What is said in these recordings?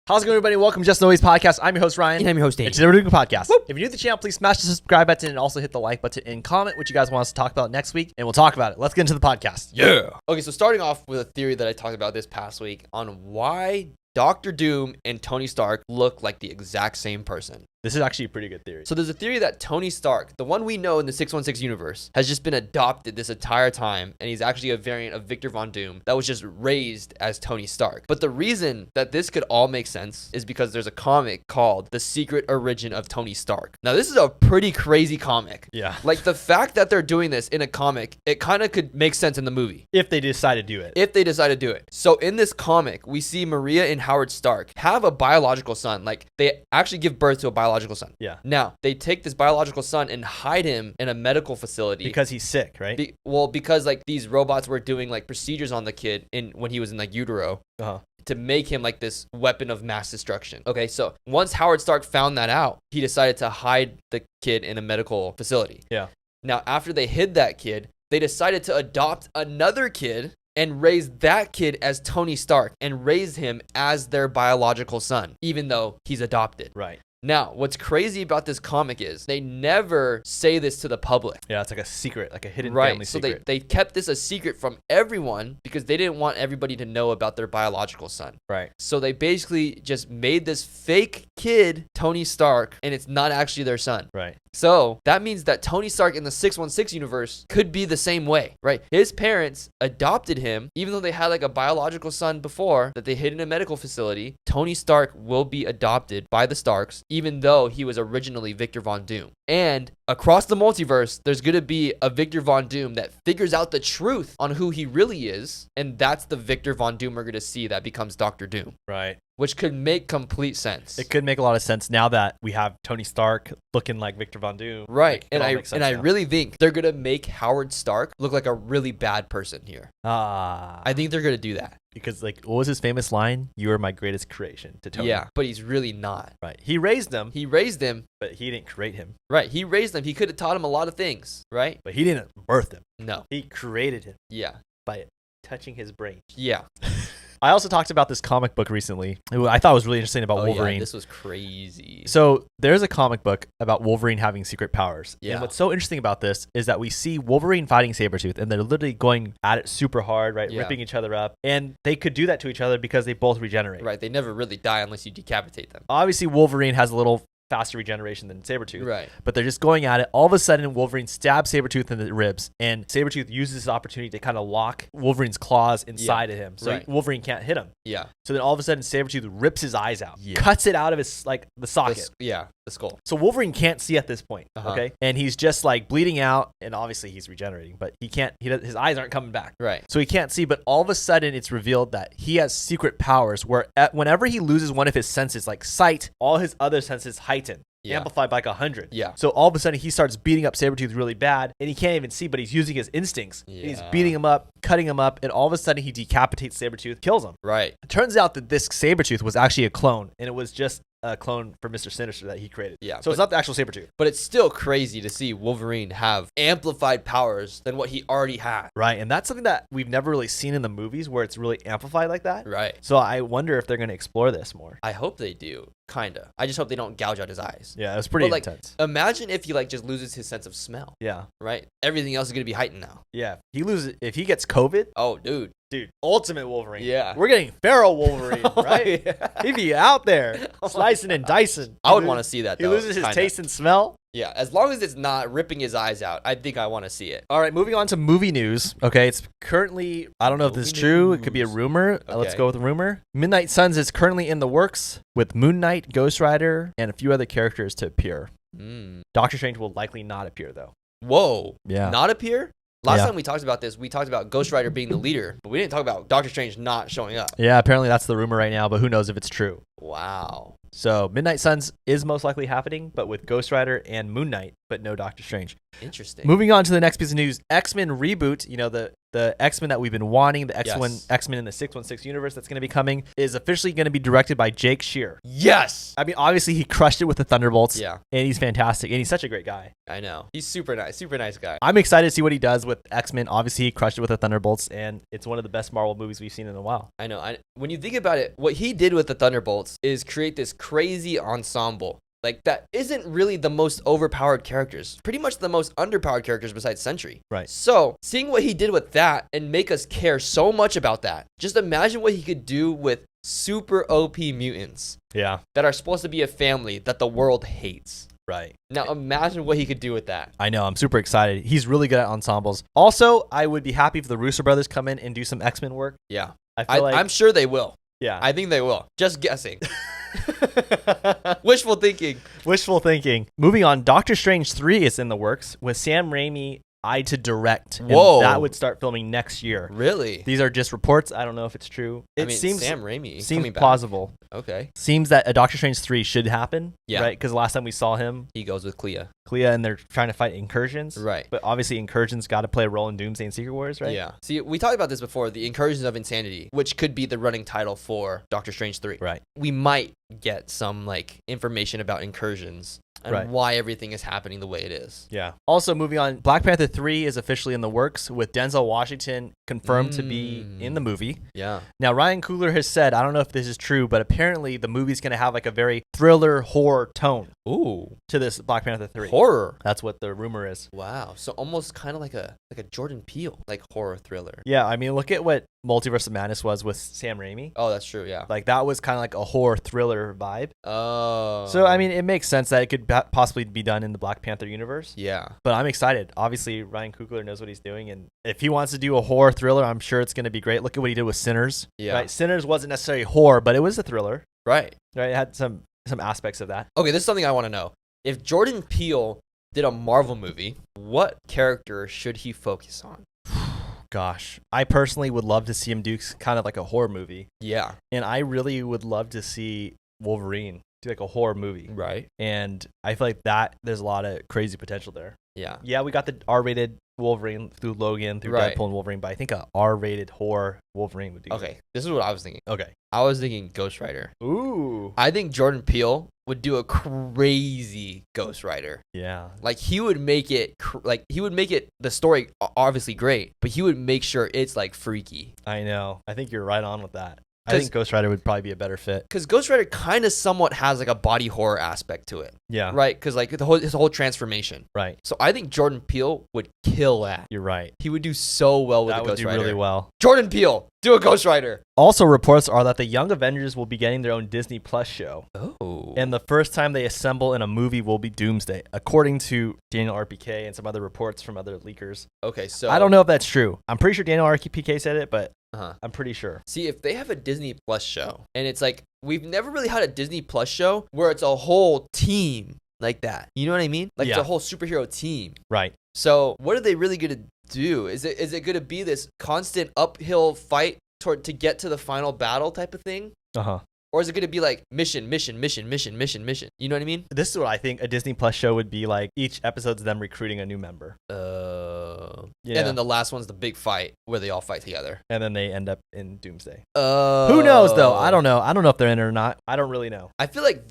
How's it going, everybody? Welcome to Just Always Podcast. I'm your host, Ryan. And I'm your host, Dave. And today we're doing a podcast. Whoop. If you're new to the channel, please smash the subscribe button and also hit the like button and comment what you guys want us to talk about next week, and we'll talk about it. Let's get into the podcast. Yeah. Okay, so starting off with a theory that I talked about this past week on why Dr. Doom and Tony Stark look like the exact same person. This is actually a pretty good theory. So there's a theory that Tony Stark, the one we know in the 616 universe, has just been adopted this entire time, and he's actually a variant of Victor Von Doom that was just raised as Tony Stark. But the reason that this could all make sense is because there's a comic called The Secret Origin of Tony Stark. Now, this is a pretty crazy comic. Yeah. Like, the fact that they're doing this in a comic, it kind of could make sense in the movie. If they decide to do it. If they decide to do it. So in this comic, we see Maria and Howard Stark have a biological son. Like, they actually give birth to a biological son. Yeah. Now, they take this biological son and hide him in a medical facility. Because he's sick, right? Because like these robots were doing like procedures on the kid when he was in like utero. To make him like this weapon of mass destruction. Okay, so once Howard Stark found that out, he decided to hide the kid in a medical facility. Yeah. Now, after they hid that kid, they decided to adopt another kid and raise that kid as Tony Stark and raise him as their biological son, even though he's adopted. Right. Now, what's crazy about this comic is they never say this to the public. Yeah, it's like a secret, like a hidden Right. family So secret. they kept this a secret from everyone because they didn't want everybody to know about their biological son. Right. So they basically just made this fake kid Tony Stark, and it's not actually their son. Right. So that means that Tony Stark in the 616 universe could be the same way, right? His parents adopted him, even though they had like a biological son before that they hid in a medical facility. Tony Stark will be adopted by the Starks, even though he was originally Victor Von Doom. And across the multiverse, there's going to be a Victor Von Doom that figures out the truth on who he really is. And that's the Victor Von Doom we're going to see that becomes Dr. Doom. Right. Which could make complete sense. It could make a lot of sense now that we have Tony Stark looking like Victor Von Doom. Right. Like, I really think they're going to make Howard Stark look like a really bad person here. I think they're going to do that. Because, like, what was his famous line? You are my greatest creation to Tony. Yeah, but he's really not. Right. He raised him. He raised him. But he didn't create him. Right. He raised him. He could have taught him a lot of things, right? But he didn't birth him. No. He created him. Yeah. By touching his brain. Yeah. I also talked about this comic book recently. I thought it was really interesting about Wolverine. Yeah, this was crazy. So there's a comic book about Wolverine having secret powers. Yeah. And what's so interesting about this is that we see Wolverine fighting Sabretooth, and they're literally going at it super hard, right? Yeah. Ripping each other up. And they could do that to each other because they both regenerate. Right. They never really die unless you decapitate them. Obviously, Wolverine has a little faster regeneration than Sabretooth. Right. But they're just going at it. All of a sudden, Wolverine stabs Sabretooth in the ribs, and Sabretooth uses this opportunity to kind of lock Wolverine's claws inside of him. So Wolverine can't hit him. Yeah. So then all of a sudden, Sabretooth rips his eyes out, cuts it out of his, like, the socket. The skull. So Wolverine can't see at this point, okay? And he's just, like, bleeding out, and obviously he's regenerating, but his eyes aren't coming back. Right. So he can't see, but all of a sudden, it's revealed that he has secret powers where whenever he loses one of his senses, like sight, all his other senses heighten. Amplified by like 100. Yeah. So all of a sudden he starts beating up Sabretooth really bad, and he can't even see, but he's using his instincts. Yeah. And he's beating him up, cutting him up, and all of a sudden he decapitates Sabretooth, kills him. Right. It turns out that this Sabretooth was actually a clone, and it was just a clone for Mr. Sinister that he created. Yeah. So it's not the actual Sabretooth. But it's still crazy to see Wolverine have amplified powers than what he already had. Right. And that's something that we've never really seen in the movies where it's really amplified like that. Right. So I wonder if they're going to explore this more. I hope they do. Kinda. I just hope they don't gouge out his eyes. Yeah, it was pretty intense. Imagine if he like just loses his sense of smell. Yeah. Right? Everything else is gonna be heightened now. Yeah. If he gets COVID. Oh, dude. Ultimate Wolverine. Yeah. We're getting feral Wolverine, right? Yeah. He'd be out there slicing and dicing. I would want to see that, though. He loses his taste and smell. Yeah, as long as it's not ripping his eyes out, I think I want to see it. All right, moving on to movie news. Okay, it's currently, I don't know if this is true. It could be a rumor. Okay. Let's go with a rumor. Midnight Suns is currently in the works with Moon Knight, Ghost Rider, and a few other characters to appear. Doctor Strange will likely not appear, though. Whoa. Yeah. Not appear? Last time we talked about this, we talked about Ghost Rider being the leader, but we didn't talk about Doctor Strange not showing up. Yeah, apparently that's the rumor right now, but who knows if it's true. Wow. So Midnight Suns is most likely happening, but with Ghost Rider and Moon Knight, but no Doctor Strange. Interesting. Moving on to the next piece of news, X-Men reboot, you know, the X-Men that we've been wanting, the X-Men in the 616 universe that's going to be coming, is officially going to be directed by Jake Shear. Yes! I mean, obviously he crushed it with the Thunderbolts. Yeah. And he's fantastic, and he's such a great guy. I know. He's super nice guy. I'm excited to see what he does with X-Men. Obviously he crushed it with the Thunderbolts, and it's one of the best Marvel movies we've seen in a while. I know. When you think about it, what he did with the Thunderbolts else is create this crazy ensemble. Like, that isn't really the most overpowered characters. Pretty much the most underpowered characters besides Sentry. Right. So, seeing what he did with that and make us care so much about that, just imagine what he could do with super OP mutants. Yeah. That are supposed to be a family that the world hates. Right. Now, imagine what he could do with that. I know. I'm super excited. He's really good at ensembles. Also, I would be happy if the Russo brothers come in and do some X-Men work. Yeah. I'm sure they will. Yeah. I think they will. Just guessing. Wishful thinking. Wishful thinking. Moving on, Doctor Strange 3 is in the works with Sam Raimi eyed to direct. Whoa. And that would start filming next year. Really? These are just reports. I don't know if it's true. Seems Sam Raimi seems plausible. Okay. Seems that a Doctor Strange 3 should happen. Yeah. Right? Because last time we saw him, he goes with Clea, and they're trying to fight incursions. Right. But obviously incursions got to play a role in Doomsday and Secret Wars, right? Yeah. See, we talked about this before, the Incursions of Insanity, which could be the running title for Doctor Strange 3. Right. We might get some like information about incursions and why everything is happening the way it is. Yeah. Also, moving on, Black Panther 3 is officially in the works with Denzel Washington confirmed to be in the movie. Yeah. Now, Ryan Coogler has said, I don't know if this is true, but apparently the movie's going to have like a very thriller horror tone to this Black Panther 3. Horror? That's what the rumor is. Wow. So almost kind of like a Jordan Peele, like horror thriller. Yeah, I mean, look at what Multiverse of Madness was with Sam Raimi. Oh, that's true, yeah. Like, that was kind of like a horror thriller vibe. Oh. So, I mean, it makes sense that it could possibly be done in the Black Panther universe. Yeah. But I'm excited. Obviously, Ryan Coogler knows what he's doing, and if he wants to do a horror thriller, I'm sure it's going to be great. Look at what he did with Sinners. Yeah. Right? Sinners wasn't necessarily horror, but it was a thriller. Right. Right? It had some aspects of that. Okay, this is something I want to know. If Jordan Peele did a Marvel movie, what character should he focus on? Gosh, I personally would love to see him do kind of like a horror movie. Yeah. And I really would love to see Wolverine do like a horror movie. Right. And I feel like that there's a lot of crazy potential there. Yeah. Yeah, we got the R-rated Wolverine through Logan, through Deadpool and Wolverine, but I think a R-rated horror Wolverine would do. Okay, this is what I was thinking. Okay. I was thinking Ghost Rider. Ooh. I think Jordan Peele would do a crazy Ghost Rider. Yeah. Like, he would make it the story obviously great, but he would make sure it's like freaky. I know. I think you're right on with that. I think Ghost Rider would probably be a better fit. Because Ghost Rider kind of somewhat has like a body horror aspect to it. Yeah. Right? Because like his whole transformation. Right. So I think Jordan Peele would kill that. You're right. He would do so well with a Ghost Rider. That would do really well. Jordan Peele, do a Ghost Rider. Also, reports are that the Young Avengers will be getting their own Disney Plus show. Oh. And the first time they assemble in a movie will be Doomsday, according to Daniel RPK and some other reports from other leakers. Okay, so I don't know if that's true. I'm pretty sure Daniel RPK said it, but I'm pretty sure. See, if they have a Disney Plus show, and it's like, we've never really had a Disney Plus show where it's a whole team like that. You know what I mean? Like, it's a whole superhero team. Right. So what are they really going to do? Is it going to be this constant uphill fight to get to the final battle type of thing? Uh-huh. Or is it going to be like mission? You know what I mean? This is what I think a Disney Plus show would be like. Each episode's them recruiting a new member. Yeah. And then the last one's the big fight where they all fight together. And then they end up in Doomsday. Who knows, though? I don't know. I don't know if they're in it or not. I don't really know. I feel like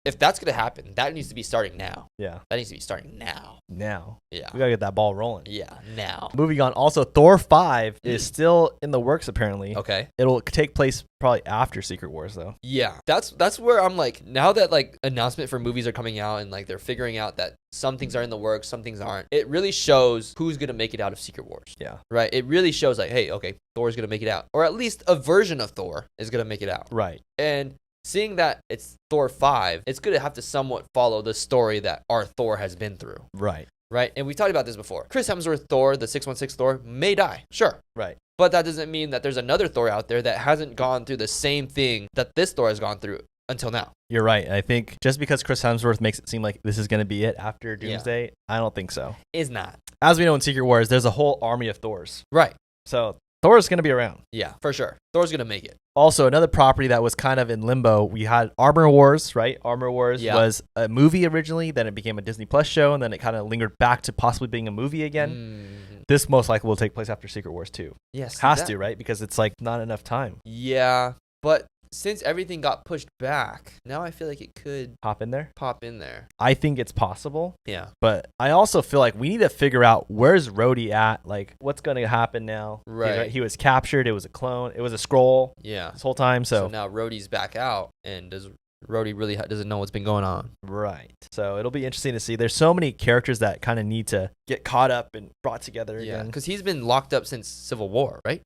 if that's going to happen, that needs to be starting now. Yeah. That needs to be starting now. Now. Yeah. We got to get that ball rolling. Yeah, now. Moving on. Also, Thor 5 is still in the works, apparently. Okay. It'll take place probably after Secret Wars, though. Yeah. That's where I'm like, now that like announcement for movies are coming out and like they're figuring out that some things are in the works, some things aren't. It really shows who's going to make it out of Secret Wars. Yeah. Right? It really shows like, hey, okay, Thor's going to make it out. Or at least a version of Thor is going to make it out. Right. And seeing that it's Thor 5, it's going to have to somewhat follow the story that our Thor has been through. Right. Right? And we talked about this before. Chris Hemsworth Thor, the 616 Thor, may die. Sure. Right. But that doesn't mean that there's another Thor out there that hasn't gone through the same thing that this Thor has gone through until now. You're right. I think just because Chris Hemsworth makes it seem like this is going to be it after Doomsday, I don't think so. Is not. As we know in Secret Wars, there's a whole army of Thors. Right. So Thor's going to be around. Yeah, for sure. Thor's going to make it. Also, another property that was kind of in limbo, we had Armor Wars, right? Armor Wars was a movie originally, then it became a Disney Plus show, and then it kind of lingered back to possibly being a movie again. This most likely will take place after Secret Wars 2. Yes. Has to, right? Because it's like not enough time. Yeah, but since everything got pushed back, now I feel like it could Pop in there. I think it's possible. Yeah. But I also feel like we need to figure out where's Rhodey at. Like, what's going to happen now? Right. He was captured. It was a clone. It was a scroll. Yeah. This whole time. So now Rhodey's back out, and does Rhodey really doesn't know what's been going on? Right. So it'll be interesting to see. There's so many characters that kind of need to get caught up and brought together again. Because he's been locked up since Civil War, right?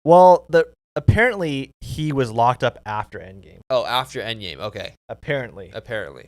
Well, apparently he was locked up after Endgame. Oh, after Endgame. Okay. Apparently.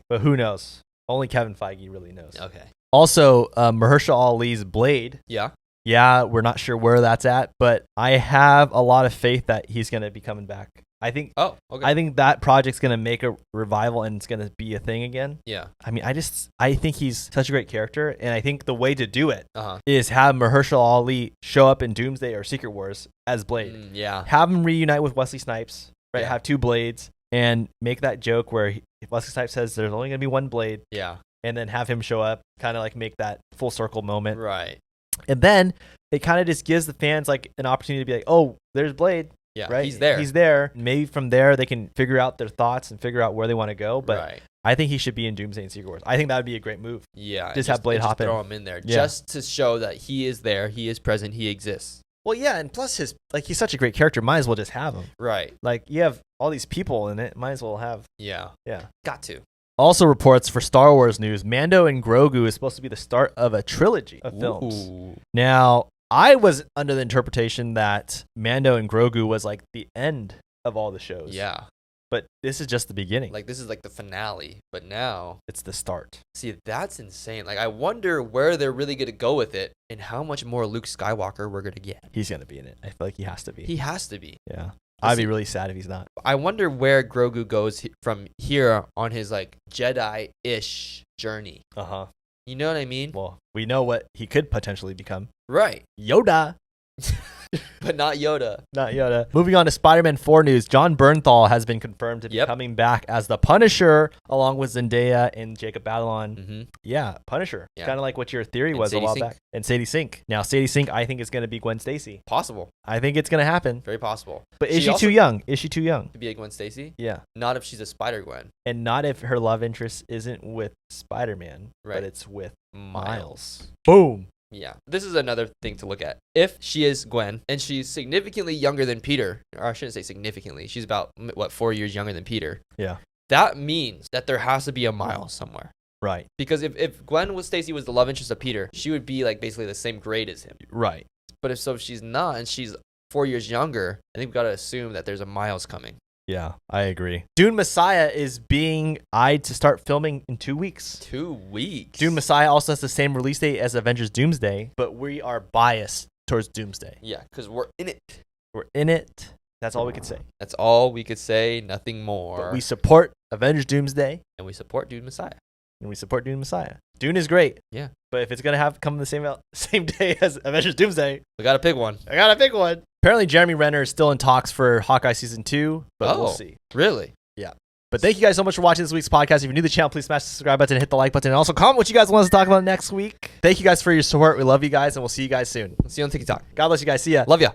But who knows? Only Kevin Feige really knows. Okay. Also, Mahershala Ali's Blade. Yeah. Yeah, we're not sure where that's at, but I have a lot of faith that he's going to be coming back. I think that project's going to make a revival and it's going to be a thing again. Yeah. I mean, I think he's such a great character, and I think the way to do it is have Mahershala Ali show up in Doomsday or Secret Wars as Blade. Yeah. Have him reunite with Wesley Snipes, right? Yeah. Have two Blades and make that joke where Wesley Snipes says there's only going to be one Blade. Yeah. And then have him show up, kind of like make that full circle moment. Right. And then it kind of just gives the fans like an opportunity to be like, oh, there's Blade. Yeah, right. He's there. He's there. Maybe from there they can figure out their thoughts and figure out where they want to go. But I think he should be in Doomsday and Secret Wars. I think that would be a great move. Yeah. Just have Blade hop in. Throw him in there just to show that he is there. He is present. He exists. Well, yeah, and plus he's such a great character. Might as well just have him. Right. Like you have all these people in it. Might as well have. Yeah. Yeah. Got to. Also reports for Star Wars news, Mando and Grogu is supposed to be the start of a trilogy of films. Ooh. Now, I was under the interpretation that Mando and Grogu was like the end of all the shows. Yeah. But this is just the beginning. Like this is like the finale, but now it's the start. See, that's insane. Like I wonder where they're really going to go with it and how much more Luke Skywalker we're going to get. He's going to be in it. I feel like he has to be. He has to be. Yeah. I'd be really sad if he's not. I wonder where Grogu goes from here on his like Jedi-ish journey. Uh-huh. You know what I mean? Well, we know what he could potentially become. Right. Yoda. But not Yoda. Not Yoda. Moving on to Spider-Man 4 news. John Bernthal has been confirmed to be coming back as the Punisher, along with Zendaya and Jacob Batalon. Mm-hmm. Yeah, Punisher. Yeah. Kind of like what your theory was a while back. And Sadie Sink. Now, Sadie Sink, I think, is going to be Gwen Stacy. Possible. I think it's going to happen. Very possible. But is she too young? Is she too young? To be a Gwen Stacy? Yeah. Not if she's a Spider-Gwen. And not if her love interest isn't with Spider-Man, right. but it's with Miles. Boom. Yeah, this is another thing to look at. If she is Gwen and she's significantly younger than Peter, or I shouldn't say significantly, she's about, 4 years younger than Peter. Yeah. That means that there has to be a Miles somewhere. Right. Because if Gwen Stacy was the love interest of Peter, she would be like basically the same grade as him. Right. But if she's not and she's 4 years younger, I think we've got to assume that there's a Miles coming. Yeah, I agree. Dune Messiah is being eyed to start filming in 2 weeks. 2 weeks? Dune Messiah also has the same release date as Avengers Doomsday, but we are biased towards Doomsday. Yeah, because we're in it. We're in it. That's all we could say. That's all we could say, nothing more. But we support Avengers Doomsday. And we support Dune Messiah. And we support Dune Messiah. Dune is great. Yeah. But if it's going to come the same day as Avengers Doomsday, we got to pick one. I got to pick one. Apparently, Jeremy Renner is still in talks for Hawkeye Season 2, but we'll see. Really? Yeah. But thank you guys so much for watching this week's podcast. If you're new to the channel, please smash the subscribe button and hit the like button. And also comment what you guys want us to talk about next week. Thank you guys for your support. We love you guys, and we'll see you guys soon. See you on TikTok. God bless you guys. See ya. Love ya.